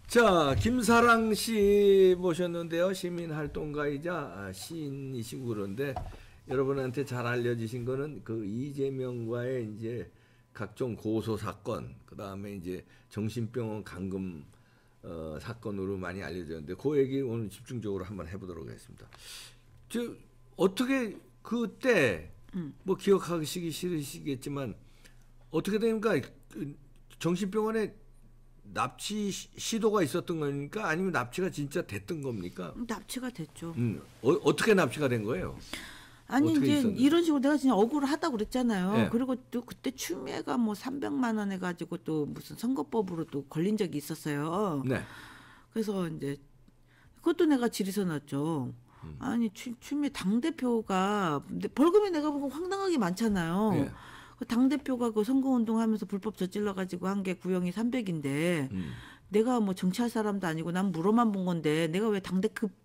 자, 김사랑 씨 모셨는데요. 시민활동가이자 시인이시고 그런데 여러분한테 잘 알려지신 거는 그 이재명과의 이제 각종 고소 사건, 그 다음에 이제 정신병원 감금 사건으로 많이 알려졌는데 그 얘기 오늘 집중적으로 한번 해보도록 하겠습니다. 저 어떻게 그때 뭐 기억하시기 싫으시겠지만 어떻게 됩니까? 정신병원에 납치 시도가 있었던 겁니까? 아니면 납치가 진짜 됐던 겁니까? 납치가 됐죠. 어떻게 납치가 된 거예요? 아니 이제 있었는데? 이런 식으로 내가 진짜 억울하다고 그랬잖아요. 네. 그리고 또 그때 추미애가 뭐 300만 원 해가지고 또 무슨 선거법으로 또 걸린 적이 있었어요. 네. 그래서 이제 그것도 내가 질의서 놨죠. 아니 추미애 당대표가 벌금이 내가 보고 황당하게 많잖아요. 네. 그 당대표가 그 선거운동하면서 불법 저질러가지고 한 게 구형이 300인데 내가 뭐 정치할 사람도 아니고 난 물어만 본 건데 내가 왜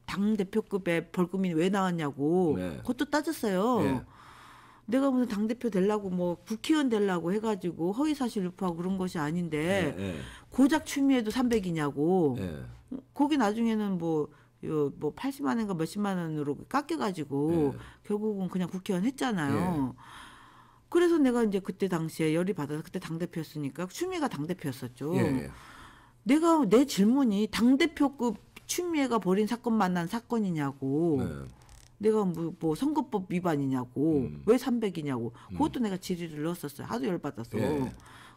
당대표급의 벌금이 왜 나왔냐고 네. 그것도 따졌어요. 네. 내가 무슨 당대표 되려고 뭐 국회의원 되려고 해가지고 허위사실 유포하고 그런 것이 아닌데 네. 고작 추미애도 300이냐고 네. 거기 나중에는 뭐 80만 원인가 몇십만 원으로 깎여가지고 네. 결국은 그냥 국회의원 했잖아요. 네. 그래서 내가 이제 그때 당시에 열이 받아서 그때 당대표였으니까 추미애가 당대표였었죠. 예. 내가 내 질문이 당대표급 추미애가 벌인 사건 만난 사건이냐고 네. 내가 뭐 선거법 위반이냐고 왜 300이냐고 그것도 내가 질의를 넣었었어요. 하도 열받아서. 예.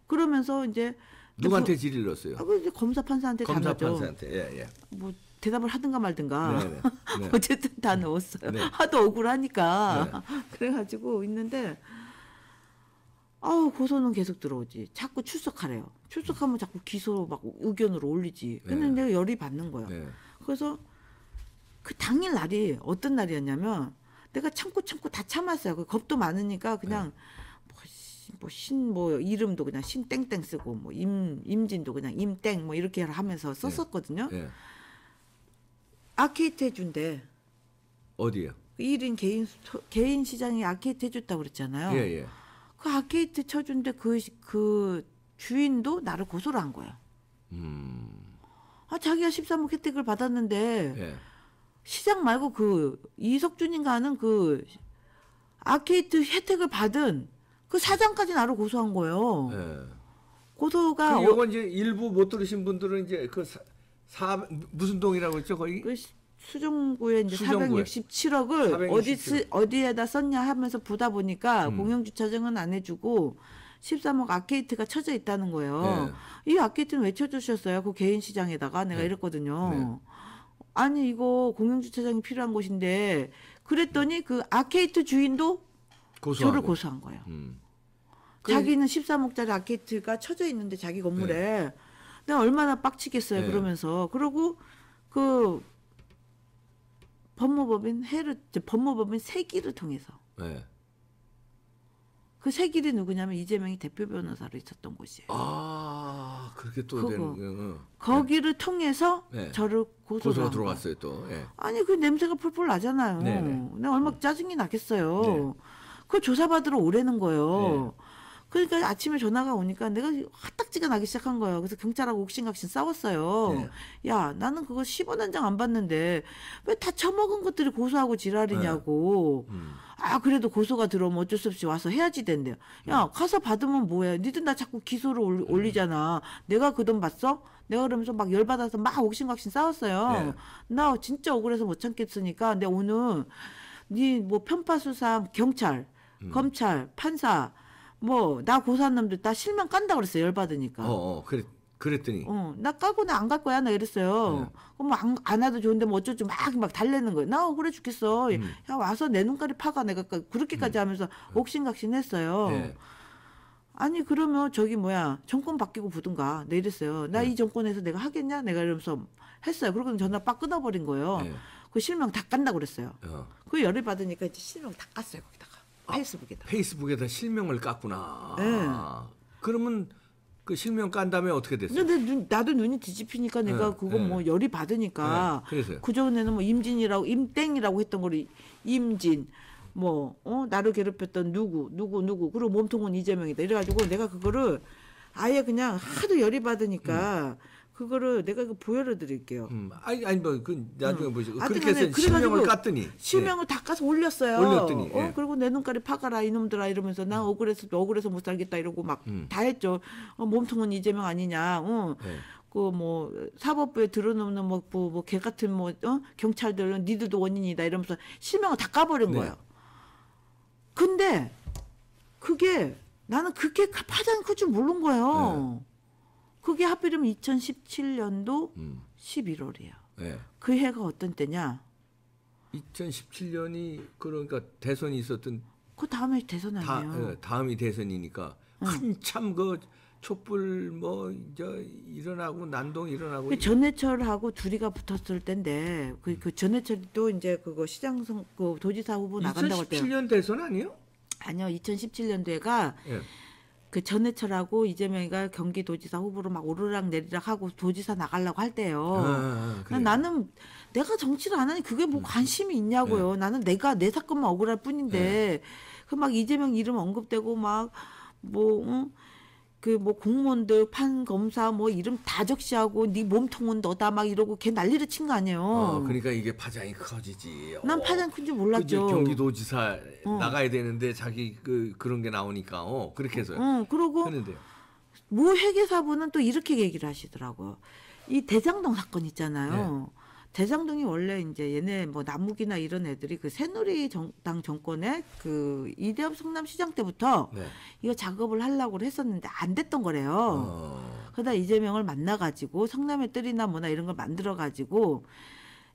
그러면서 이제 누구한테 질의를 넣었어요? 그 이제 검사 판사한테 다 검사 넣었죠. 판사한테. 예. 뭐 대답을 하든가 말든가 네. 네. 어쨌든 다 넣었어요. 네. 하도 억울하니까 그래가지고 있는데 아우 고소는 계속 들어오지. 자꾸 출석하래요. 출석하면 자꾸 기소 막 의견으로 올리지. 근데 네. 내가 열이 받는 거야. 네. 그래서 그 당일 날이 어떤 날이었냐면 내가 참고 다 참았어요. 그 겁도 많으니까 그냥 뭐 이름도 그냥 신 땡땡 쓰고 뭐 임진도 그냥 임땡 뭐 이렇게 하면서 썼었거든요. 예. 아케이트 해준대. 어디요? 1인 개인 시장에 아케이트 해줬다고 그랬잖아요. 예. 그 아케이트 쳐준데 그 주인도 나를 고소를 한 거야. 자기가 13억 혜택을 받았는데 예. 시장 말고 그 이석준인가 하는 그 아케이트 혜택을 받은 그 사장까지 나를 고소한 거예요. 예. 고소가 이건 이제 일부 못 들으신 분들은 이제 그 무슨 동이라고 했죠? 거기? 그 수정구에 이제 수정구에. 467억을 467억. 어디에다 썼냐 하면서 보다 보니까 공영주차장은 안 해주고 13억 아케이트가 쳐져 있다는 거예요. 이 아케이트는 왜 쳐주셨어요? 그 개인 시장에다가 내가 이랬거든요. 아니 이거 공영주차장이 필요한 곳인데 그랬더니 그 아케이트 주인도 저를 고소한 거예요. 자기는 13억짜리 아케이트가 쳐져 있는데 자기 건물에 내가 얼마나 빡치겠어요. 그러면서 그리고 그 법무법인 세기를 통해서 그 세길이 누구냐면 이재명이 대표 변호사로 있었던 곳이에요. 아, 그렇게 또 되는 거기를 통해서 저를 고소가 들어갔어요 또. 아니 그 냄새가 풀풀 나잖아요. 내가 얼마나 짜증이 나겠어요. 그걸 조사받으러 오라는 거예요. 그러니까 아침에 전화가 오니까 내가 화딱지가 나기 시작한 거예요. 그래서 경찰하고 옥신각신 싸웠어요. 야, 나는 그거 10원 한 장 안 받는데 왜 다 처먹은 것들이 고소하고 지랄이냐고. 그래도 고소가 들어오면 어쩔 수 없이 와서 해야지 된대요. 야, 가서 받으면 뭐해. 니들 나 자꾸 기소를 올리잖아. 내가 그 돈 받어? 내가 그러면서 막 열받아서 막 옥신각신 싸웠어요. 나 진짜 억울해서 못 참겠으니까 내가 오늘 니 뭐 편파수상 경찰, 검찰, 판사 뭐 나 고소한 놈들 다 실명 깐다 그랬어요. 열받으니까. 그랬더니. 나 까고 나 안 갈 거야 나 이랬어요. 그럼 뭐 안 와도 좋은데 뭐 어쩌지 막 달래는 거예요. 나 억울해 죽겠어. 야 와서 내 눈깔이 파가 내가 그렇게까지 하면서 옥신각신했어요. 아니 그러면 저기 뭐야 정권 바뀌고 보든가 내 이랬어요. 나 이 정권에서 내가 하겠냐 내가 이러면서 했어요. 그러고는 전화 빡 끊어버린 거예요. 그 실명 다 깐다 그랬어요. 그 열을 받으니까 이제 실명 다 깠어요 거기다가. 페이스북에다 실명을 깠구나. 그러면 그 실명 깐 다음에 어떻게 됐어요? 근데 나도 눈이 뒤집히니까 내가 그거 뭐 열이 받으니까 그 전에는 뭐 임진이라고 임땡이라고 했던 거를 임진 뭐 나를 괴롭혔던 누구 그리고 몸통은 이재명이다 이래가지고 내가 그거를 아예 그냥 하도 열이 받으니까 그거를 내가 이거 보여를 드릴게요. 아니 그 나중에 보시고 하여튼 그렇게 해서 실명을 깠더니 실명을 다 까서 올렸어요. 올렸더니 예. 그리고 내 눈깔이 파가라 이놈들아 이러면서 난 억울해서 못 살겠다 이러고 막 다 했죠. 몸통은 이재명 아니냐. 예. 그 뭐 사법부에 들어놓는 뭐 개 같은 경찰들은 니들도 원인이다 이러면서 실명을 다 까버린 네. 거예요. 근데 그게 나는 그게 파장이 클 줄 모른 거예요. 네. 그게 하필이면 2017년도 11월이에요. 네. 그 해가 어떤 때냐? 2017년이 그러니까 대선이 있었던 그 다음에 대선 아니에요. 다음이 대선이니까 한참 그 촛불 뭐 일어나고 난동 일어나고 그 전해철하고 둘이가 붙었을 때인데 그 전해철도 이제 그거 그 도지사 후보 나간다고 할 때요. 2017년 대선 아니에요? 아니요, 2017년도에가 예. 그 전해철하고 이재명이가 경기도지사 후보로 막 오르락 내리락 하고 도지사 나가려고 할 때요. 그래요. 나는 내가 정치를 안 하니 그게 뭐 관심이 있냐고요. 나는 내가 내 사건만 억울할 뿐인데 그 막 이재명 이름 언급되고 막 뭐 그 뭐 공무원들 판검사 뭐 이름 다 적시하고 네 몸통은 너다 막 이러고 걔 난리를 친 거 아니에요. 그러니까 이게 파장이 커지지. 난 파장 큰 줄 몰랐죠. 경기도지사 나가야 되는데 자기 그런 게 나오니까 그렇게 해서요. 그러고 했는데요. 모 회계사분은 또 이렇게 얘기를 하시더라고요. 이 대장동 사건 있잖아요. 대장동이 원래 이제 얘네 뭐 남욱이나 이런 애들이 그 새누리당 정권의 그 이대업 성남시장 때부터 이거 작업을 하려고 했었는데 안 됐던 거래요. 그러다 이재명을 만나가지고 성남의 뜰이나 뭐나 이런 걸 만들어가지고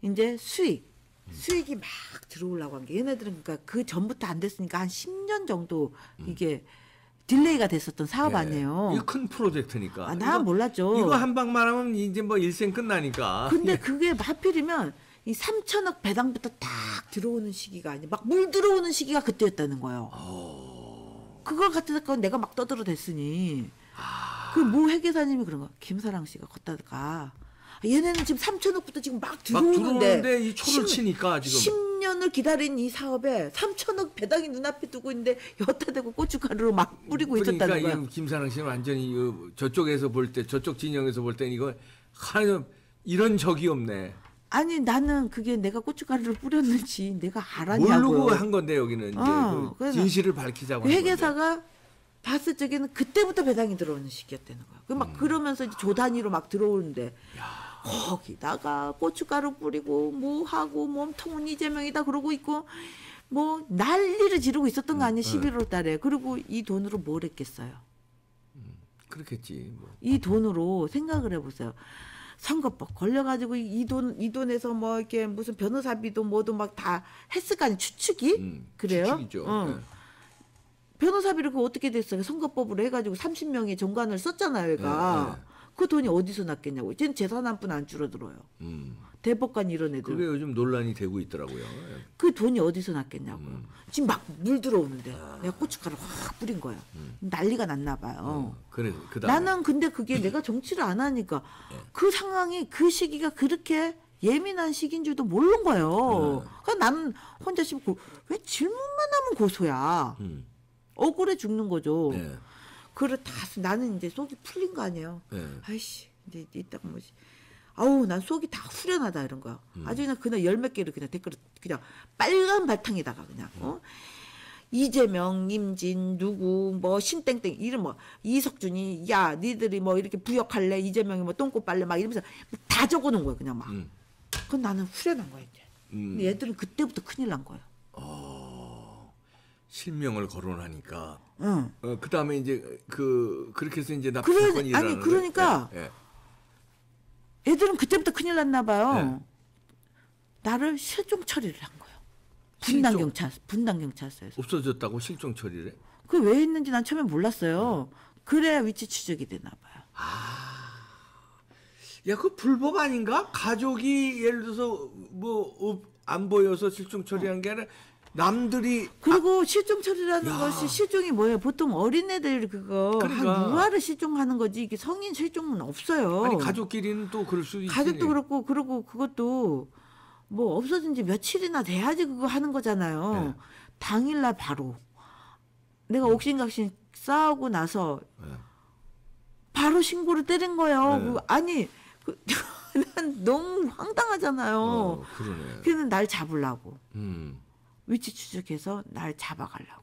이제 수익이 막 들어오려고 한 게 얘네들은 그러니까 그 전부터 안 됐으니까 한 10년 정도 이게 딜레이가 됐었던 사업 아니에요. 이거 큰 프로젝트니까. 난 몰랐죠. 이거 한 방만 하면 이제 뭐 일생 끝나니까. 근데 그게 하필이면 이 3천억 배당부터 딱 들어오는 시기가 아니야. 막 물 들어오는 시기가 그때였다는 거예요. 그걸 갖다가 내가 막 떠들어댔으니 그 모 회계사님이 그런 거. 김사랑 씨가 걷다가 얘네는 지금 3천억부터 지금 막 들어오는데 이 초를 치니까 지금 10년을 기다린 이 사업에 3천억 배당이 눈앞에 두고 있는데 여기다 대고 고춧가루로 막 뿌리고 있었다는 거야. 김사랑 씨는 완전히 저쪽에서 볼 때 저쪽 진영에서 볼 때는 이거 하여튼 이런 적이 없네. 아니 나는 그게 내가 고춧가루를 뿌렸는지 내가 알았냐고요. 모르고 한 건데 여기는 이제 진실을 밝히자고 한 회계사가 봤을 적에는 그때부터 배당이 들어오는 시기였다는 거야. 막 그러면서 이제 조 단위로 막 들어오는데 거기다가 고춧가루 뿌리고 뭐 하고 몸통은 이재명이다 그러고 있고 뭐 난리를 지르고 있었던 거 아니에요. 11월 달에. 그리고 이 돈으로 뭘 했겠어요. 그렇겠지. 뭐. 이 돈으로 생각을 해보세요. 선거법 걸려가지고 이 돈에서 뭐 이렇게 무슨 변호사비도 뭐도 막 다 했을 거 아니에요. 추측이? 그래요? 추측이죠. 변호사비를 그 어떻게 됐어요? 선거법으로 해가지고 30명의 정관을 썼잖아요, 얘가. 그 돈이 어디서 났겠냐고. 쟤는 재산 한 푼 안 줄어들어요. 대법관 이런 애들. 그게 요즘 논란이 되고 있더라고요. 그 돈이 어디서 났겠냐고요. 지금 막 물 들어오는데 내가 고춧가루 확 뿌린 거야. 난리가 났나 봐요. 그래서 그다음에 나는 근데 그게 내가 정치를 안 하니까 그 상황이 그 시기가 그렇게 예민한 시기인 줄도 모르는 거예요. 그러니까 나는 혼자 씹고 왜 질문만 하면 고소야. 억울해 죽는 거죠. 그걸 다 나는 이제 속이 풀린 거 아니에요. 아이씨 이제 이따가 뭐지. 아우 난 속이 다 후련하다 이런 거야. 아주 그냥 열 몇 개를 그냥 댓글을 그냥 빨간 바탕에다가 그냥 이재명, 임진 누구 뭐 신땡땡 이름 뭐 이석준이 야 니들이 뭐 이렇게 부역할래 이재명이 뭐 똥꼬 빨래 막 이러면서 다 적어놓은 거야 그냥 막. 그건 나는 후련한 거야 이제. 근데 얘들은 그때부터 큰일 난 거야. 실명을 거론하니까. 그다음에 이제 그렇게 해서 이제 납치 사건이 아니 일어나는 그러니까 애들은 그때부터 큰일 났나 봐요. 나를 실종 처리를 한 거예요. 분당 경찰서에서. 없어졌다고 실종 처리를? 그 왜 했는지 난 처음에 몰랐어요. 그래야 위치 추적이 되나 봐요. 야, 그 불법 아닌가? 가족이 예를 들어서 뭐 안 보여서 실종 처리한 게 아니라 남들이 그리고 실종 처리라는 것이 실종이 뭐예요? 보통 어린애들 그거 그러니까. 한 유아를 실종하는 거지 이게 성인 실종은 없어요. 아니 가족끼리는 또 그럴 수 있지. 가족도 그렇고 그리고 그것도 뭐 없어진 지 며칠이나 돼야지 그거 하는 거잖아요. 당일날 바로 내가 옥신각신 싸우고 나서 바로 신고를 때린 거예요. 아니 난 너무 황당하잖아요. 그러네. 그래서 날 잡으려고 음. 위치 추적해서 날 잡아가려고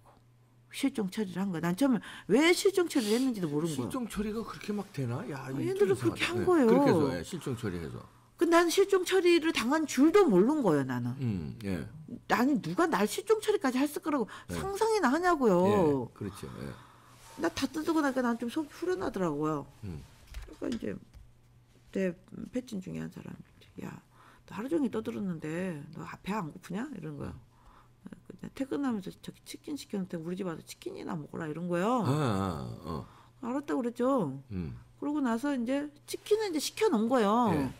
실종 처리를 한 거야. 난 처음에 왜 실종 처리를 했는지도 모르는 거야. 실종 처리가 그렇게 막 되나? 야, 얘들은 그렇게 한 거예요. 그렇게 해서 실종 처리해서. 난 실종 처리를 당한 줄도 모르는 거예요, 나는. 예. 아니 누가 날 실종 처리까지 했을 거라고 상상이나 하냐고요. 예. 그렇죠. 예. 나 다 뜯고 나니까 난 좀 속이 후련하더라고요. 그러니까 이제 내 패친 중에 한 사람이 야, 너 하루 종일 떠들었는데 너 배 안 고프냐? 이런 거야. 퇴근하면서 저기 치킨 시켰는데 우리 집 와서 치킨이나 먹어라 이런 거예요. 알았다고 그랬죠. 그러고 나서 이제 치킨은 이제 시켜놓은 거예요. 예.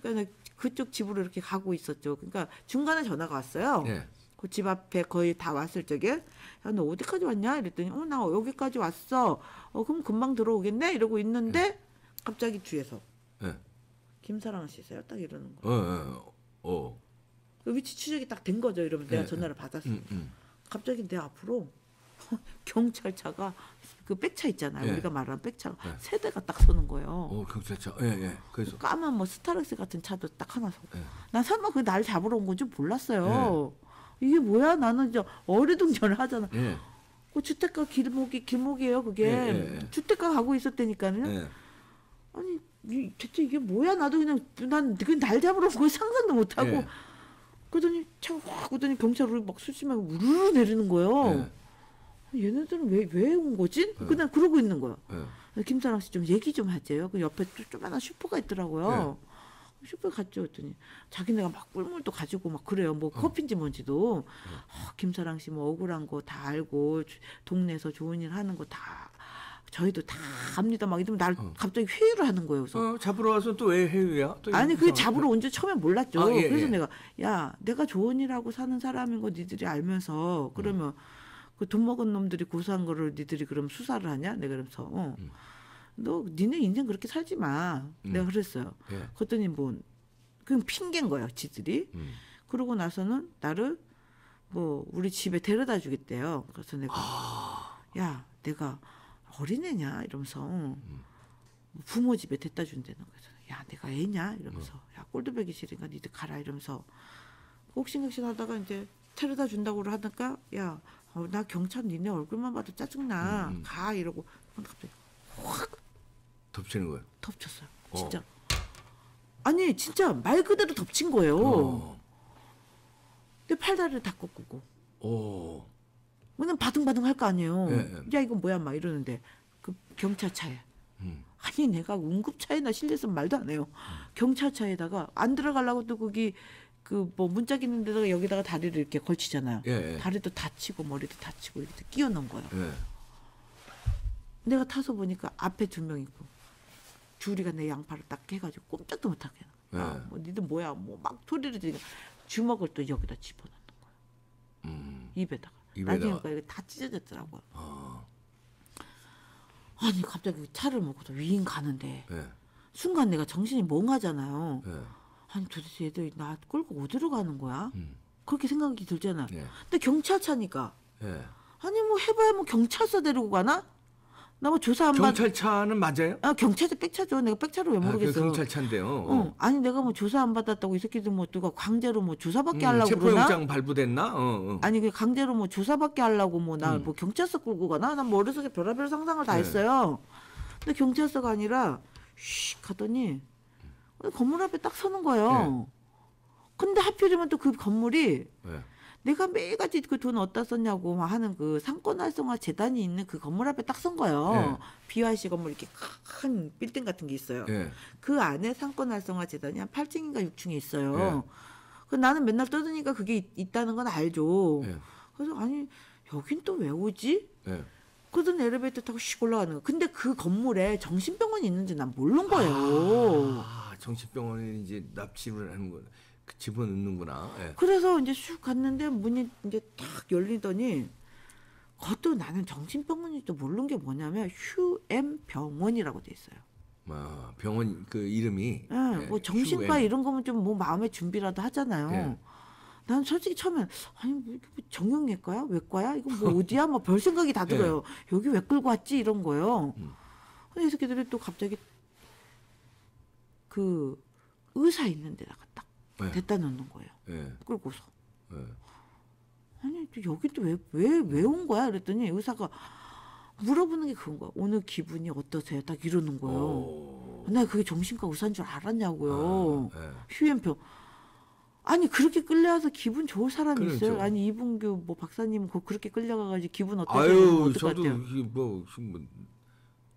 그러니까 그쪽 집으로 이렇게 가고 있었죠. 그러니까 중간에 전화가 왔어요. 예. 그 집 앞에 거의 다 왔을 적에 야, 너 어디까지 왔냐? 이랬더니 나 여기까지 왔어. 그럼 금방 들어오겠네? 이러고 있는데 갑자기 뒤에서 예. 김사랑 씨세요? 딱 이러는 거예요. 그 위치 추적이 딱 된 거죠. 이러면 내가 전화를 받았어요. 갑자기 내 앞으로 경찰차가 그 백차 있잖아요. 우리가 말하는 백차가 세 대가 딱 서는 거예요. 경찰차. 예. 그래서 까만 뭐 스타렉스 같은 차도 딱 하나 서고. 난 설마 그 날 잡으러 온 건 줄 몰랐어요. 이게 뭐야? 나는 이제 어리둥절을 하잖아. 그 주택가 길목이에요. 그게 주택가 가고 있었다니까요. 아니 대체 이게 뭐야? 나도 난 날 잡으러 온 거 상상도 못 하고. 그러더니 차가 확 오더니 경찰이 막 수심하게 우르르 내리는 거예요. 얘네들은 왜 온 거지? 그냥 그러고 있는 거야. 김사랑 씨 좀 얘기 좀 하재요. 그 옆에 조그마한 슈퍼가 있더라고요. 슈퍼에 갔죠. 했더니 자기네가 막 꿀물도 가지고 막 그래요. 뭐 커피인지 뭔지도. 김사랑 씨 뭐 억울한 거 다 알고 동네에서 좋은 일 하는 거 다 저희도 다 압니다. 막 이러면 날 갑자기 회유를 하는 거예요. 그래서 잡으러 와서 또 왜 회유야? 또 아니 그게 잡으러 온 줄 처음엔 몰랐죠. 예, 그래서 내가 좋은 일하고 사는 사람인 거 니들이 알면서 그러면 그 돈 먹은 놈들이 고소한 거를 니들이 그럼 수사를 하냐? 내가 그러면서 너 니네 인생 그렇게 살지 마. 내가 그랬어요. 그랬더니 뭐 그냥 핑계인 거예요. 지들이. 그러고 나서는 나를 뭐 우리 집에 데려다 주겠대요. 그래서 내가 야 내가 어린애냐 이러면서 부모 집에 데려다 준다는 거죠. 야 내가 애냐 이러면서 야 꼴도배기 싫으니까 니들 가라 이러면서 옥신각신 하다가 이제 데려다 준다고 하니까 야 나 경찰 니네 얼굴만 봐도 짜증나 가 이러고 갑자기 확 덮치는 거예요. 덮쳤어요. 진짜. 아니 진짜 말 그대로 덮친 거예요. 내 팔다리를 다 꺾고. 왜냐면 바등바등 할 거 아니에요. 야 이건 뭐야 막 이러는데 그 경찰차에. 아니 내가 응급차에나 실렸으면 말도 안 해요. 경찰차에다가 안 들어가려고 또 거기 그 뭐 문짝 있는 데다가 여기다가 다리를 이렇게 걸치잖아요. 다리도 다치고 머리도 다치고 이렇게 끼워 넣은 거예요. 내가 타서 보니까 앞에 2명 있고 줄이가 내 양팔을 딱 해가지고 꼼짝도 못하게 뭐 니들 뭐야 뭐 막 소리를 지르니까 주먹을 또 여기다 집어넣는 거예요. 입에다가. 나중에 이거 다 찢어졌더라고요. 아니 갑자기 차를 먹고서 위인 가는데 순간 내가 정신이 멍하잖아요. 아니 도대체 얘들 나 끌고 어디로 가는 거야? 그렇게 생각이 들잖아. 근데 경찰차니까. 아니 뭐 해봐야 뭐 경찰서 데리고 가나? 나 뭐 조사 한 번. 경찰차는 맞아요? 경찰차 백차죠. 내가 백차를 왜 모르겠어. 그 경찰차인데요. 아니 내가 뭐 조사 안 받았다고 이 새끼들 뭐 누가 강제로 뭐 조사받게 하려고 그러나? 체포영장 발부됐나? 아니 그 강제로 뭐 조사받게 하려고 뭐 나 뭐 경찰서 끌고 가나? 난 머릿속에 별의별 상상을 다 했어요. 근데 경찰서가 아니라 쉬 가더니 건물 앞에 딱 서는 거예요. 근데 하필이면 또 그 건물이 내가 매일같이 그 돈 어디다 썼냐고 하는 그 상권 활성화 재단이 있는 그 건물 앞에 딱 선 거예요. BYC 건물 이렇게 큰 빌딩 같은 게 있어요. 그 안에 상권 활성화 재단이 한 8층인가 6층에 있어요. 그 나는 맨날 떠드니까 그게 있다는 건 알죠. 그래서 아니 여긴 또 왜 오지? 그러더니 엘리베이터 타고 씩 올라가는 거야. 근데 그 건물에 정신병원이 있는지 난 모르는 거예요. 정신병원에 이제 납치를 하는 거. 집어넣는구나. 그래서 이제 슉 갔는데 문이 이제 딱 열리더니 그것도 나는 정신병원인지도 모르는 게 뭐냐면 휴엠병원이라고 돼 있어요. 병원 그 이름이. 뭐 정신과 이런 거면 좀 뭐 마음의 준비라도 하잖아요. 난 솔직히 처음엔 아니 뭐 정형외과야? 외과야? 이거 뭐 어디야? 뭐 별 생각이 다 들어요. 여기 왜 끌고 왔지? 이런 거예요. 근데 이 새끼들이 또 갑자기 그 의사 있는 데다가 딱 네. 데려다 놓는 거예요. 네. 끌고서. 네. 아니 여기 또 왜 온 거야? 그랬더니 의사가 물어보는 게 그건 거야. 오늘 기분이 어떠세요? 딱 이러는 거예요. 나 그게 정신과 의사인 줄 알았냐고요. 네. 휴현표. 아니 그렇게 끌려와서 기분 좋을 사람이 그렇죠. 있어요? 아니 이분규 뭐 박사님 그렇게 끌려가가지고 기분 어떠세요? 아유 저도 이게 뭐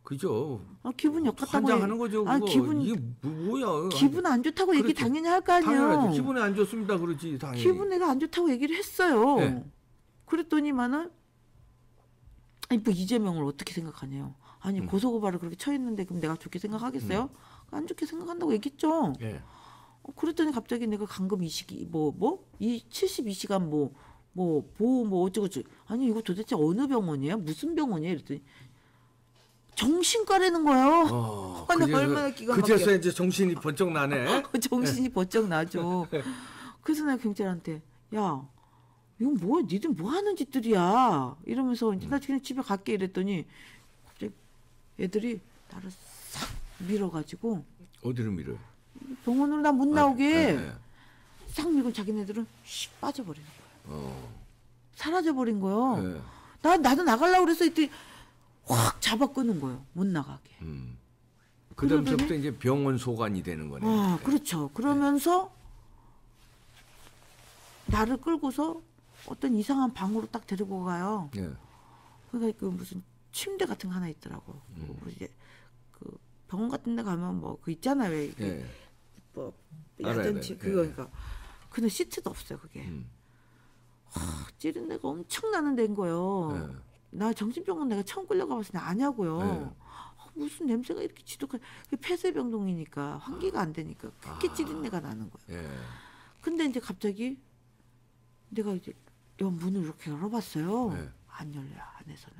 그죠. 기분 역같다고 환장하는 거죠. 그거. 기분 이게 뭐야? 기분 안 좋다고 그렇죠. 얘기 당연히 할 거 아니에요. 당연하죠. 기분이 안 좋습니다. 그렇지 당연히. 기분 내가 안 좋다고 얘기를 했어요. 네. 그랬더니만은 아니 뭐 이재명을 어떻게 생각하냐요. 아니 고소고발을 그렇게 처했는데 그럼 내가 좋게 생각하겠어요? 안 좋게 생각한다고 얘기했죠. 네. 그랬더니 갑자기 내가 감금 72시간 뭐 어쩌고저쩌고. 아니 이거 도대체 어느 병원이에요? 무슨 병원이에요? 이랬더니 정신과라는 거예요. 나 얼마나 기가 막혀. 그제서 이제 정신이 번쩍 나네. 정신이 번쩍 나죠. 그래서 내가 경찰한테 야 이건 뭐야? 니들 뭐 하는 짓들이야? 이러면서 이제 나 그냥 집에 갈게 이랬더니 갑자기 애들이 나를 싹 밀어가지고 어디로 밀어요? 병원으로 나 못 나오게 싹 밀고 자기네들은 슉 빠져버리는 거예요. 사라져버린 거예요. 네. 나도 나가려고 그래서 이때 확 잡아 끄는 거예요. 못 나가게. 그다음부터 이제 병원 소관이 되는 거네요. 그렇죠. 그러면서 나를 끌고서 어떤 이상한 방으로 딱 데리고 가요. 네. 그러니까 그 무슨 침대 같은 거 하나 있더라고. 이제 그 병원 같은 데 가면 뭐 그 있잖아요. 왜 네. 뭐 알아요. 야전치 그거니까. 근데 시트도 없어요, 그게. 찌른 데가 엄청 나는 데인 거예요. 네. 나 정신병원 내가 처음 끌려가 봤을 때 아냐고요. 네. 무슨 냄새가 이렇게 지독한 폐쇄병동이니까 환기가 안 되니까 그렇게 찌린 데가 나는 거예요. 네. 근데 이제 갑자기 내가 이제 문을 이렇게 열어봤어요. 네. 안 열려요, 안에서는.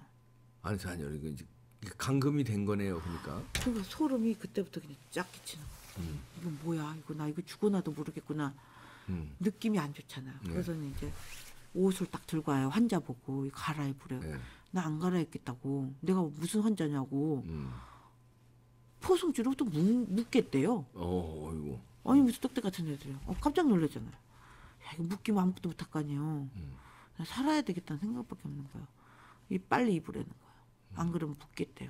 안에서 안 열리고 이제 감금이 된 거네요, 그러니까. 그러니까 소름이 그때부터 그냥 쫙 끼치는 거예요. 이거 뭐야? 나 이거 죽어나도 모르겠구나. 느낌이 안 좋잖아요. 그래서 이제 옷을 딱 들고 와요. 환자 보고 갈아입으래요. 네. 나 안 갈아입겠다고. 내가 무슨 환자냐고. 포송지로 또 묻겠대요. 어이구. 아니 무슨 떡대 같은 애들이요. 깜짝 놀랐잖아요. 야 이거 묶이면 아무것도 못할 거 아니에요. 나 살아야 되겠다는 생각밖에 없는 거예요. 빨리 입으라는 거예요. 안 그러면 붙겠대요.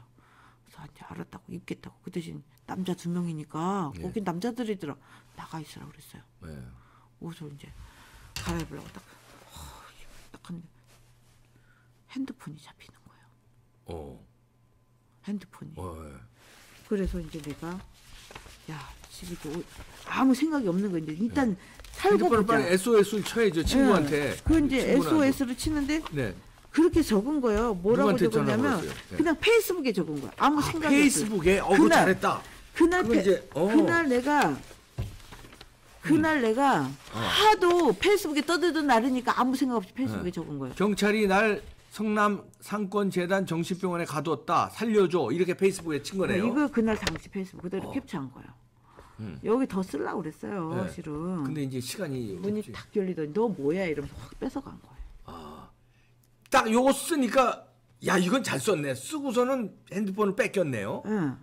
그래서 이제 알았다고 입겠다고. 그 대신 남자 2명이니까 거긴 남자들이더라. 나가 있으라 그랬어요. 네. 옷을 이제 갈아입으려고 딱 하는데 핸드폰이 잡히는 거예요. 핸드폰이. 네. 그래서 이제 내가 야 집에 아무 생각이 없는 거 이제 일단 살고 보자. 빨리 SOS를 쳐야죠 친구한테. 그 이제 친구한테. SOS를 치는데 네. 그렇게 적은 거예요. 뭐라고 누구한테 적었냐면 전화 걸었어요? 네. 그냥 페이스북에 적은 거야. 아무 생각이 없어요. 페이스북에 그거 잘했다. 그날 내가 하도 페이스북에 떠들던 날이니까 아무 생각 없이 페이스북에 적은 거예요. 경찰이 날 성남 상권재단 정신병원에 가뒀다. 살려줘. 이렇게 페이스북에 친 거네요. 이거 그날 당시 페이스북 그대로 캡처한 거예요. 여기 더 쓰려고 그랬어요. 네. 실은. 근데 이제 시간이 문이 없지. 탁 열리더니 너 뭐야 이러면서 확 뺏어간 거예요. 딱 요거 쓰니까 야 이건 잘 썼네. 쓰고서는 핸드폰을 뺏겼네요. 응.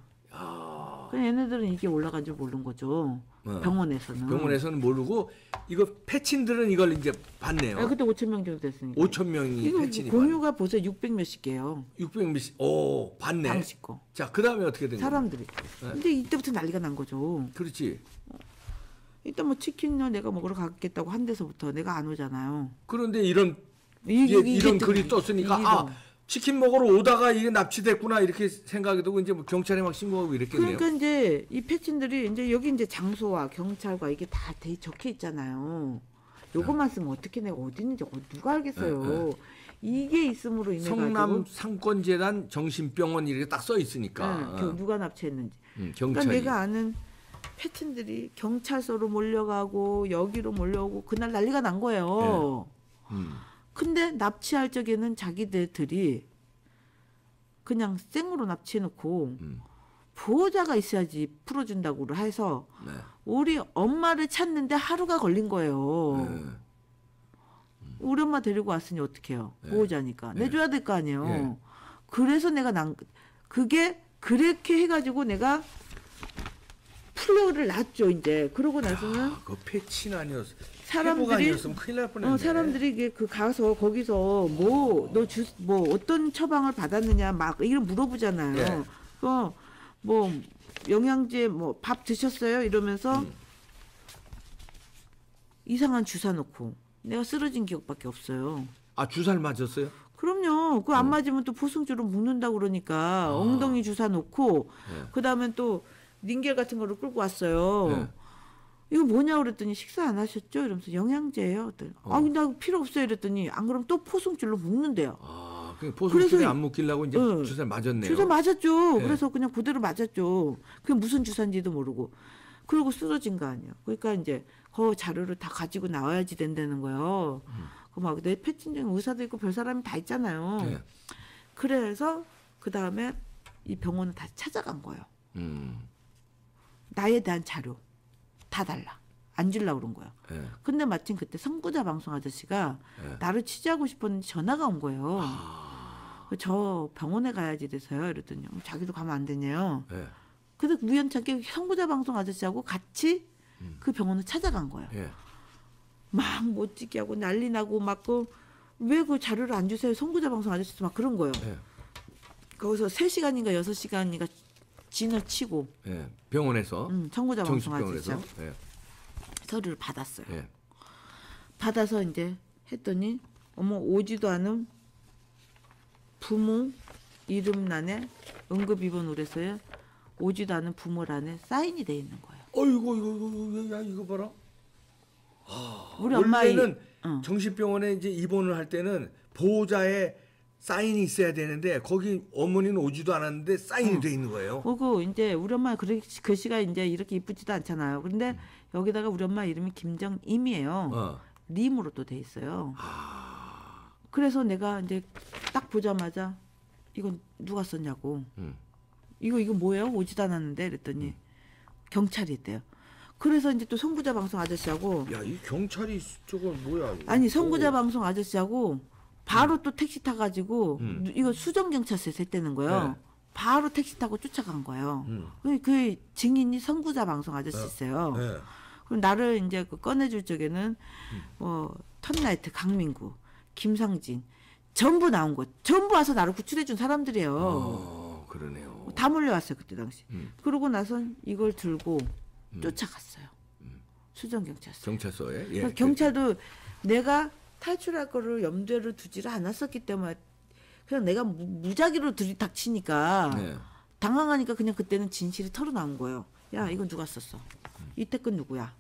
그냥 얘네들은 이게 올라간 줄 모르는 거죠. 병원에서는. 병원에서는 모르고 이거 패친들은 이걸 이제 봤네요. 그때 5천 명 정도 됐으니까. 5천 명이 이거 패친이 공유가 벌써 600 몇십 개요. 600 몇십. 오, 봤네. 당시 거. 자, 그다음에 어떻게 된 거예요? 사람들이. 근데 이때부터 난리가 난 거죠. 그렇지. 일단 뭐 치킨을 내가 먹으러 가겠다고 한 데서부터 내가 안 오잖아요. 그런데 이런 이게 글이 떴으니까 치킨 먹으러 오다가 이게 납치됐구나 이렇게 생각이 들고 이제 뭐 경찰에 막 신고하고 이랬겠네요. 그러니까 이제 이 패친들이 이제 여기 이제 장소와 경찰과 이게 다 적혀 있잖아요. 요것만 쓰면 어떻게 내가 어디 있는지 누가 알겠어요. 이게 있음으로 인해 성남 상권재단 정신병원 이렇게 딱 써 있으니까 누가 납치했는지. 경찰이. 그러니까 내가 아는 패친들이 경찰서로 몰려가고 여기로 몰려오고 그날 난리가 난 거예요. 근데 납치할 적에는 자기들이 그냥 생으로 납치해놓고 보호자가 있어야지 풀어준다고 해서 우리 엄마를 찾는데 하루가 걸린 거예요. 우리 엄마 데리고 왔으니 어떡해요. 보호자니까. 내줘야 될 거 아니에요. 그래서 내가 그게 그렇게 해가지고 내가 풀려를 놨죠 이제. 그러고 나서는 그 패치는 아니었어. 사람들이 아니었으면 큰일 날 뻔했네. 사람들이 이게 그 가서 거기서 뭐 어떤 처방을 받았느냐 막 이걸 물어보잖아요. 네. 뭐 영양제 뭐 밥 드셨어요 이러면서 이상한 주사 놓고 내가 쓰러진 기억밖에 없어요. 아 주사를 맞았어요? 그럼요. 그 안 맞으면 또 포승줄을 묶는다고 그러니까 엉덩이 주사 놓고 네. 그다음에 또 닌겔 같은 거를 끌고 왔어요. 네. 이거 뭐냐 그랬더니 식사 안 하셨죠? 이러면서 영양제예요. 나 필요 없어요. 이랬더니 안 그러면 또 포승줄로 묶는데요. 포승줄에 안 묶이려고 이제 주사를 맞았네요. 주사 맞았죠. 네. 그래서 그냥 그대로 맞았죠. 그게 무슨 주사인지도 모르고. 그리고 쓰러진 거 아니에요. 그러니까 이제 그 자료를 다 가지고 나와야지 된다는 거예요. 그 막 내 패친증 의사도 있고 별 사람이 다 있잖아요. 네. 그래서 그 다음에 이 병원을 다시 찾아간 거예요. 음. 나에 대한 자료 다 달라. 안 주려고 그런 거예요. 네. 근데 마침 그때 선구자 방송 아저씨가 나를 취재하고 싶었는데 전화가 온 거예요. 저 병원에 가야지 돼서요. 이랬더니 자기도 가면 안 되냐요. 네. 그래서 우연찮게 선구자 방송 아저씨하고 같이 그 병원을 찾아간 거예요. 네. 막 못 찍게 하고 난리 나고 막 왜 그 자료를 안 주세요. 선구자 방송 아저씨도 막 그런 거예요. 네. 거기서 3시간인가 6시간인가 진을 치고 네. 병원에서 선구자 방송 정신병원에서 아저씨 네. 서류를 받았어요. 네. 받아서 이제 했더니 오지도 않은 부모 이름란에 응급입원으로서요. 오지도 않은 부모란에 사인이 돼 있는 거예요. 어이구, 야 이거 봐라. 우리 엄마 원래는 정신병원에 이제 입원을 할 때는 보호자의 사인이 있어야 되는데 거기 어머니는 오지도 않았는데 사인이 돼 있는 거예요. 그리고 이제 우리 엄마 글씨가 이제 이렇게 이쁘지도 않잖아요. 그런데 여기다가 우리 엄마 이름이 김정임이에요. 림으로 또 돼 있어요. 그래서 내가 이제 딱 보자마자 이건 누가 썼냐고. 이거 뭐예요? 오지도 않았는데 그랬더니 경찰이 있대요. 그래서 이제 또 선구자 방송 아저씨하고 야, 이 경찰이 저걸 뭐야? 아니 선구자 방송 아저씨하고 바로 또 택시 타가지고 이거 수정 경찰서에 댔다는 거예요. 네. 바로 택시 타고 쫓아간 거예요. 그 증인이 선구자 방송 아저씨 있어요. 네. 그럼 나를 이제 꺼내줄 적에는 턴나이트 강민구, 김상진 전부 나온 거, 전부 와서 나를 구출해준 사람들이에요. 그러네요. 다 몰려왔어요 그때 당시. 그러고 나서 이걸 들고 쫓아갔어요. 수정 경찰서. 경찰서에. 예. 그러니까 경찰도 내가 탈출할 거를 염두에 두지를 않았었기 때문에 그냥 내가 무작위로 들이닥치니까 네. 당황하니까 그냥 그때는 진실이 털어나온 거예요. 야 이건 누가 썼어? 이태근 누구야?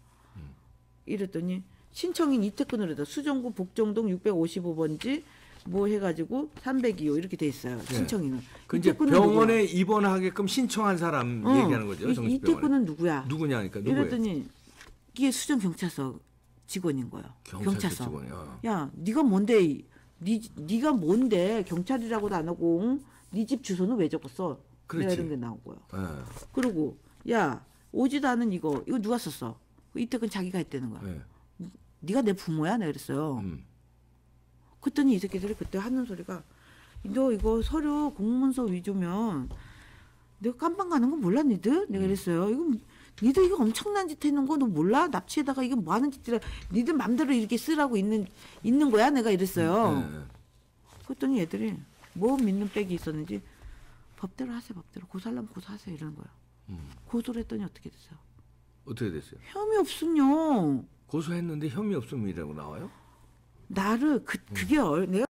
이랬더니 신청인 이태근으로다 수정구 복정동 655번지 뭐 해가지고 302호 이렇게 돼 있어요. 신청인은. 그 이제 병원에 입원하게끔 신청한 사람 얘기하는 거죠. 이태근은 누구야? 누구냐니까 누구예요? 이랬더니 이게 수정 경찰서 직원인 거예요. 경찰서. 직원이요. 야, 네가 뭔데? 네가 뭔데? 경찰이라고도 안 하고 네 집 주소는 왜 적었어? 그렇지. 내가 이런 게 나온 거예요. 네. 그리고 야, 오지도 않은 이거 누가 썼어? 이때는 자기가 했다는 거야. 네. 네가 내 부모야? 내가 그랬어요. 그랬더니 이 새끼들이 그때 하는 소리가 너 이거 서류 공문서 위조면 내가 깜빵 가는 거 몰라 니들? 내가 그랬어요. 니들 이거 엄청난 짓 했는 거 너 몰라? 납치에다가 이게 뭐 하는 짓이라 니들 맘대로 이렇게 쓰라고 있는 거야? 내가 이랬어요. 그랬더니 얘들이 뭐 믿는 빽이 있었는지 법대로 하세요. 법대로 고소하려면 고소하세요. 이러는 거야. 고소를 했더니 어떻게 됐어요? 어떻게 됐어요? 혐의 없음요. 고소했는데 혐의 없음이라고 나와요? 나를 그게 내가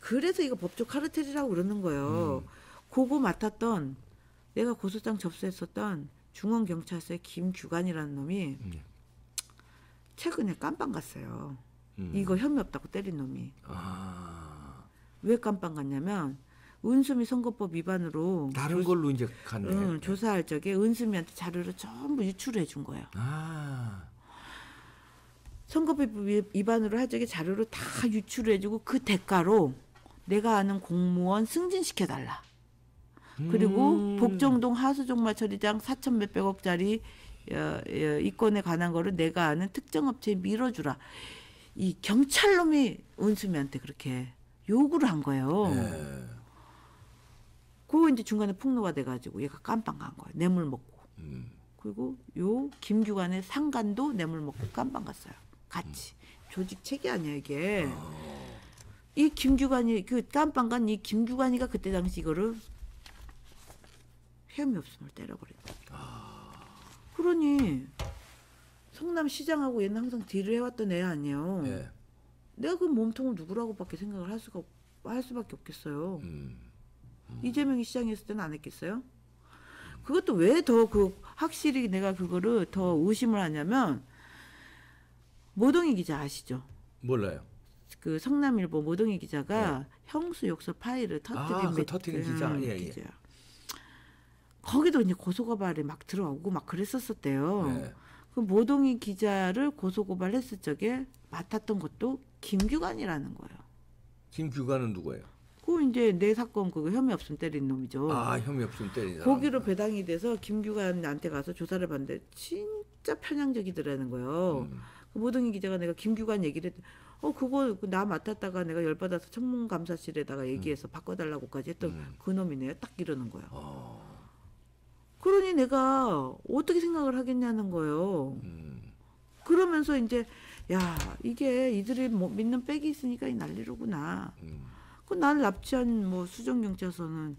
그래서 이거 법적 카르텔이라고 그러는 거예요. 그거 맡았던 내가 고소장 접수했었던 중원경찰서의 김규관이라는 놈이 최근에 깜빵 갔어요. 이거 혐의 없다고 때린 놈이. 왜 깜빵 갔냐면 은수미 선거법 위반으로 다른 걸로 이제 갔네. 조사할 적에 은수미한테 자료를 전부 유출해 준 거예요. 선거법 위반으로 할 적에 자료를 다 유출해주고 그 대가로 내가 아는 공무원 승진시켜달라. 그리고 복정동 하수종말 처리장 4천 몇백억짜리 이권에 관한 거를 내가 아는 특정 업체에 밀어주라. 이 경찰놈이 은수미한테 그렇게 요구를 한 거예요. 그거 이제 중간에 폭로가 돼가지고 얘가 깜빵 간 거예요. 뇌물 먹고. 그리고 요 김규관의 상간도 뇌물 먹고 깜빵 갔어요. 같이. 조직 체계 아니야 이게. 이 김규관이 그 깜빵 간 이 김규관이가 그때 당시 이거를 혐의 없음을 때려버렸다. 그러니 성남시장하고 얘는 항상 딜을 해왔던 애 아니에요. 예. 내가 그 몸통을 누구라고밖에 생각을 할 수밖에 없겠어요. 이재명이 시장이었을 때는 안 했겠어요? 그것도 왜 더 그 확실히 내가 그거를 더 의심을 하냐면 모동희 기자 아시죠? 몰라요. 그 성남일보 모동희 기자가 형수 욕설 파일을 터뜨린 기자. 예. 기자야. 거기도 이제 고소고발이 막 들어오고 막 그랬었대요. 네. 그 모동희 기자를 고소고발했을 적에 맡았던 것도 김규관이라는 거예요. 김규관은 누구예요? 그 이제 내 사건 그거 혐의 없음 때린 놈이죠. 혐의 없음 때린 사람. 거기로 배당이 돼서 김규관한테 가서 조사를 받는데 진짜 편향적이더라는 거예요. 그 모동희 기자가 내가 김규관 얘기를 했더니 그거 나 맡았다가 내가 열받아서 청문감사실에다가 얘기해서 바꿔달라고까지 했던 그 놈이네요. 딱 이러는 거예요. 그러니 내가 어떻게 생각을 하겠냐는 거예요. 그러면서 이제 야 이게 이들이 뭐 믿는 백이 있으니까 이 난리로구나. 그 날 납치한 뭐 수정경찰서는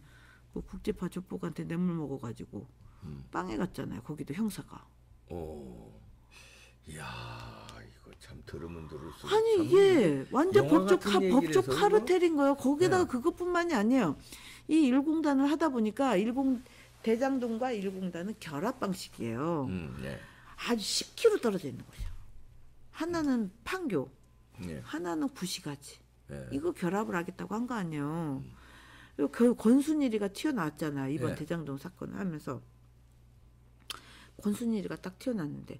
그 국제파 조폭한테 뇌물 먹어가지고 빵에 갔잖아요. 거기도 형사가. 이야 이거 참 들으면 들을수록 아니 이게 완전 법적 카르텔인 거예요. 거기다가 그것뿐만이 아니에요. 이 1공단을 하다 보니까 대장동과 1공단은 결합 방식이에요. 네. 아주 10km 떨어져 있는 거죠. 하나는 판교, 네. 하나는 구시가지. 네. 이거 결합을 하겠다고 한 거 아니에요. 그리고 그 권순일이가 튀어나왔잖아. 이번 네. 대장동 사건을 하면서. 권순일이가 딱 튀어나왔는데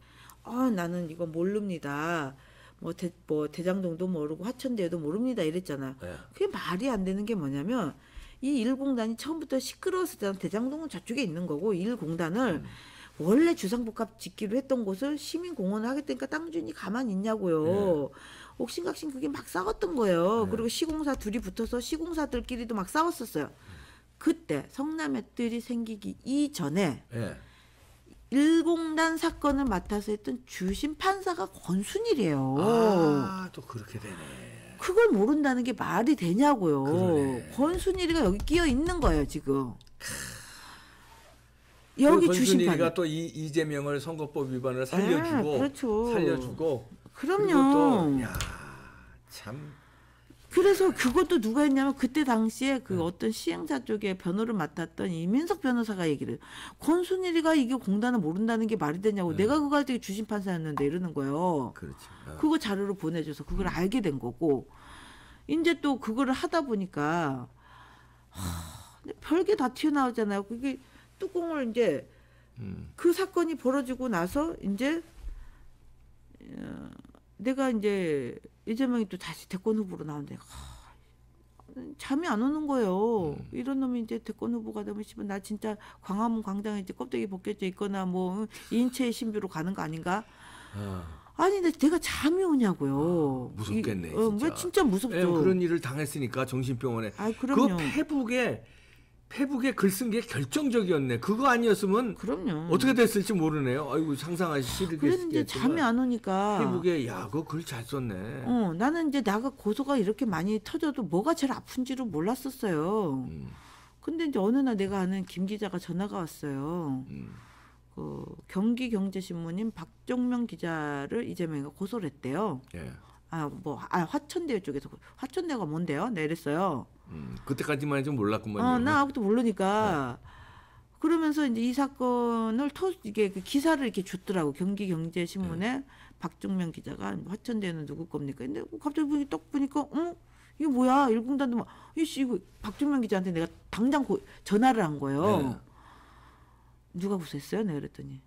나는 이거 모릅니다. 대장동도 모르고 화천대유도 모릅니다. 이랬잖아. 네. 그게 말이 안 되는 게 뭐냐면 이 1공단이 처음부터 시끄러웠었잖아. 대장동은 저쪽에 있는 거고 1공단을 원래 주상복합 짓기로 했던 곳을 시민공원을 하겠다니까 땅 주인이 가만히 있냐고요. 옥신각신 그게 막 싸웠던 거예요. 그리고 시공사 둘이 붙어서 시공사들끼리도 막 싸웠었어요. 그때 성남의 뜰이 생기기 이전에 1공단 사건을 맡아서 했던 주심 판사가 권순일이에요. 또 그렇게 되네. 그걸 모른다는 게 말이 되냐고요. 그러네. 권순일이가 여기 끼어 있는 거예요, 지금. 여기 주심판. 권순일이가 또 이재명을 선거법 위반을 살려주고, 그렇죠. 살려주고. 그럼요. 참. 그래서 그것도 누가 했냐면 그때 당시에 그 어떤 시행사 쪽에 변호를 맡았던 이민석 변호사가 얘기를 해요. 권순일이가 이게 공단을 모른다는 게 말이 되냐고. 내가 그거 할 때 주심 판사였는데 이러는 거예요. 그렇지. 그거 자료로 보내줘서 그걸 알게 된 거고. 이제 또 그거를 하다 보니까 별게 다 튀어나오잖아요. 그게 뚜껑을 이제 그 사건이 벌어지고 나서 이제 내가 이제 이재명이 또 다시 대권 후보로 나오는데 잠이 안 오는 거예요. 이런 놈이 이제 대권 후보가 되면 씨발 나 진짜 광화문 광장에 이제 껍데기 벗겨져 있거나 뭐 인체의 신비로 가는 거 아닌가? 아니 근데 내가 잠이 오냐고요. 무섭겠네 진짜. 진짜 무섭죠. 그런 일을 당했으니까 정신병원에. 그럼요. 그 페북에 글 쓴 게 결정적이었네. 그거 아니었으면 그럼요. 어떻게 됐을지 모르네요. 아이고 상상하기 싫겠지만. 그랬는데 잠이 안 오니까. 페북에 그거 글 잘 썼네. 나는 이제 나가 고소가 이렇게 많이 터져도 뭐가 제일 아픈지를 몰랐었어요. 근데 이제 어느 날 내가 아는 김 기자가 전화가 왔어요. 그 경기경제신문인 박종명 기자를 이재명이가 고소를 했대요. 화천대유 쪽에서. 화천대유가 뭔데요? 네, 이랬어요. 그때까지만 해도 몰랐구만요. 나 아무것도 모르니까. 그러면서 이제 이 사건을 이게 그 기사를 이렇게 줬더라고. 경기경제신문에 박종명 기자가 화천대유는 누구 겁니까? 근데 갑자기 딱 보니까 이거 뭐야? 1공단도 막 이거 박종명 기자한테 내가 당장 전화를 한 거예요. 누가 고소했어요? 내가 그랬더니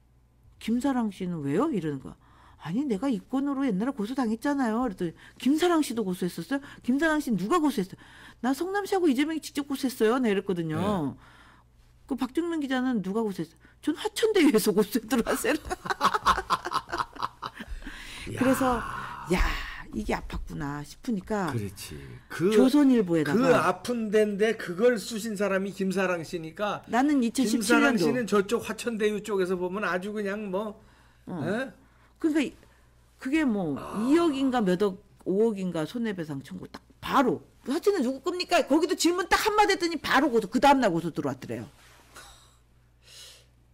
김사랑 씨는 왜요? 이러는 거야. 아니 내가 이 건으로 옛날에 고소당했잖아요. 그랬더니 김사랑 씨도 고소했었어요? 김사랑 씨는 누가 고소했어요? 나 성남시하고 이재명이 직접 고소했어요. 내가 이랬거든요. 그 박종명 기자는 누가 고소했어요? 전 화천대유에서 고소했더라고요. 그래서 이게 아팠구나 싶으니까 그렇지. 조선일보에다가 그 아픈 데인데 그걸 쓰신 사람이 김사랑 씨니까 나는 김사랑 2017년도 씨는 저쪽 화천대유 쪽에서 보면 아주 그냥 뭐 에? 그러니까 그게 뭐 2억인가 몇 억, 5억인가 손해배상 청구 딱 바로 하여튼 누구 겁니까? 거기도 질문 딱 한마디 했더니 바로 고소 그 다음날 고소 들어왔더래요.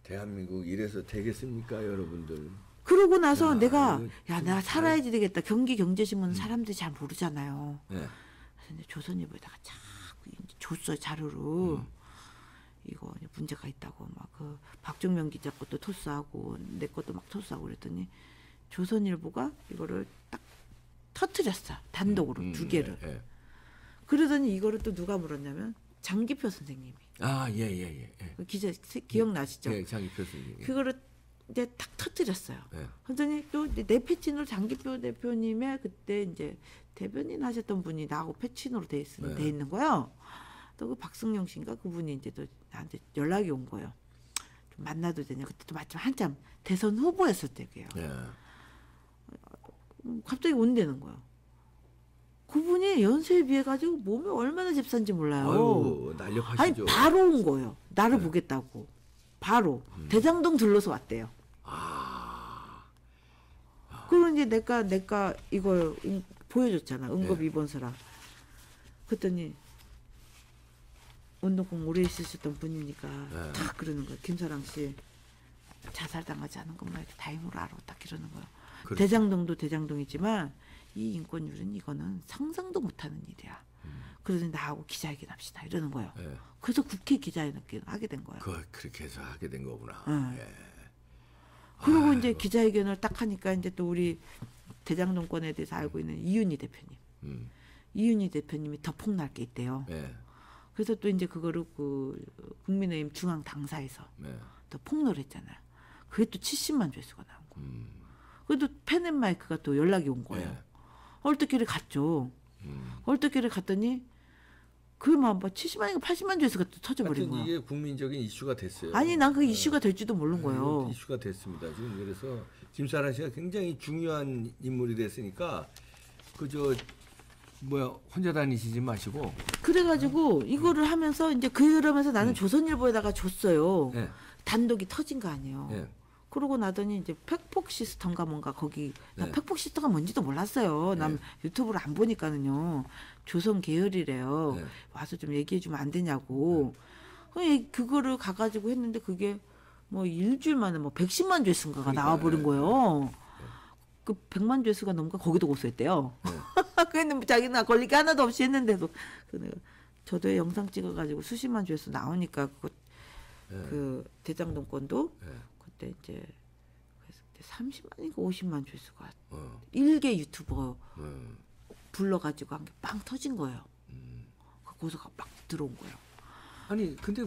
대한민국 이래서 되겠습니까, 여러분들? 그러고 나서 야, 내가 이거 내가 살아야지 되겠다. 경기경제신문 사람들이 잘 모르잖아요. 네. 그래서 이제 조선일보에다가 자꾸 이제 줬어요 자료로. 이거 문제가 있다고 막 그 박종명 기자 것도 토스하고 내 것도 막 토스하고 그랬더니 조선일보가 이거를 딱 터트렸어 단독으로 두 개를. 예. 그러더니 이거를 또 누가 물었냐면 장기표 선생님이. 예. 그 기자 기억나시죠? 예, 장기표 선생님. 그거를 이제 딱 터뜨렸어요. 예. 그랬더니 또 내 패친으로 장기표 대표님의 그때 이제 대변인 하셨던 분이 나하고 패친으로 돼 있는 거예요. 또 그 박승용 씨인가 그분이 이제 또 나한테 연락이 온 거예요. 좀 만나도 되냐? 그때 또 마침 한참 대선 후보였을 때고요. 예. 갑자기 온다는 거예요. 그분이 연세에 비해 가지고 몸이 얼마나 집산지 몰라요. 아유, 날렵하시죠. 아니 바로 온 거예요. 나를 보겠다고. 바로 대장동 들러서 왔대요. 그리고 이제 내가 이걸 보여줬잖아. 응급 입원서랑. 그랬더니 운동권 오래 있으셨던 분이니까 딱 그러는 거예요. 김사랑 씨 자살당하지 않은 것만 해도 다행으로 알아. 딱 이러는 거예요. 그렇죠. 대장동도 대장동이지만 이 인권율은 이거는 상상도 못하는 일이야. 그러더니 나하고 기자회견 합시다 이러는 거예요. 예. 그래서 국회 기자회견 하게 된 거예요. 그렇게 해서 하게 된 거구나. 예. 그리고 이제 기자회견을 딱 하니까 이제 또 우리 대장동권에 대해서 알고 있는 이윤희 대표님. 이윤희 대표님이 더 폭날 게 있대요. 예. 그래서 또 이제 그거를 그 국민의힘 중앙 당사에서 예. 또 폭로를 했잖아요. 그게 또 70만 조회수가 나온 거예요. 그래도 펜앤마이크가 또 연락이 온 거예요. 예. 얼떨결에 갔죠. 얼떨결에 갔더니 그게 막 70만인가 80만 조회수가 또 터져버린 하여튼 거예요. 이게 국민적인 이슈가 됐어요. 아니 난 그 이슈가 될지도 모르는 거예요. 이슈가 됐습니다. 지금 그래서 김사랑 씨가 굉장히 중요한 인물이 됐으니까 그저 혼자 다니시지 마시고. 그래가지고 이거를 하면서 이제 그러면서 나는 조선일보에다가 줬어요. 예. 단독이 터진 거 아니에요. 예. 그러고 나더니 이제 팩폭시스터인가 뭔가 거기 나 네. 팩폭시스터가 뭔지도 몰랐어요. 난 네. 유튜브를 안 보니까는요. 조선 계열이래요. 네. 와서 좀 얘기해주면 안 되냐고. 그거를 가가지고 했는데 그게 뭐 일주일 만에 뭐 110만 조회수인가가 나와버린 거예요. 그 100만 조회수가 넘으니까 거기도 고소했대요. 그랬는데 뭐 자기는 걸릴 게 하나도 없이 했는데도 저도 영상 찍어가지고 수십만 조회수 나오니까 그 대장동권도 그때 이제 30만인가 50만 조회수가 일개 유튜버 불러가지고 한 게 빵 터진 거예요. 그 고소가 막 들어온 거예요. 아니 근데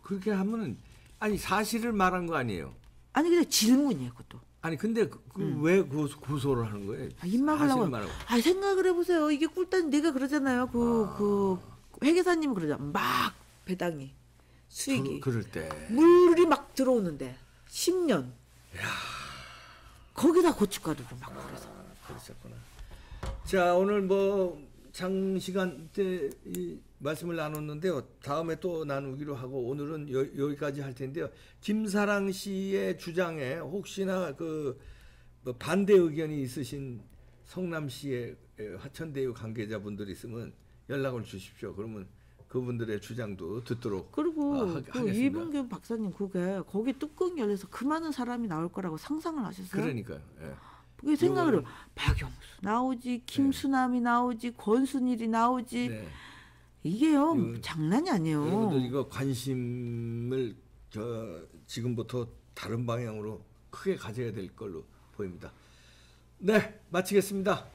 그렇게 하면은 아니 사실을 말한 거 아니에요? 아니 근데 질문이에요 그것도. 아니 근데 왜 고소를 하는 거예요? 입막으려고. 생각을 해보세요. 이게 꿀단 내가 그러잖아요. 그 회계사님 그러잖아. 막 배당이 수익이 그럴 때 물이 막 들어오는데 10년. 거기다 고춧가루를 막 뿌려서. 그러셨구나. 자 오늘 장시간 때 이 말씀을 나눴는데요. 다음에 또 나누기로 하고 오늘은 여기까지 할 텐데요. 김사랑 씨의 주장에 혹시나 반대 의견이 있으신 성남시의 화천대유 관계자분들이 있으면 연락을 주십시오. 그러면 그분들의 주장도 듣도록 그리고 하겠습니다. 이분규 박사님 그게 거기 뚜껑 열려서 그 많은 사람이 나올 거라고 상상을 하셨어요? 그러니까요. 예. 그게 생각을 해요. 박영수 나오지, 김수남이 나오지, 권순일이 나오지. 네. 이게요 장난이 아니에요. 여러분들 이거 관심을 지금부터 다른 방향으로 크게 가져야 될 걸로 보입니다. 네, 마치겠습니다.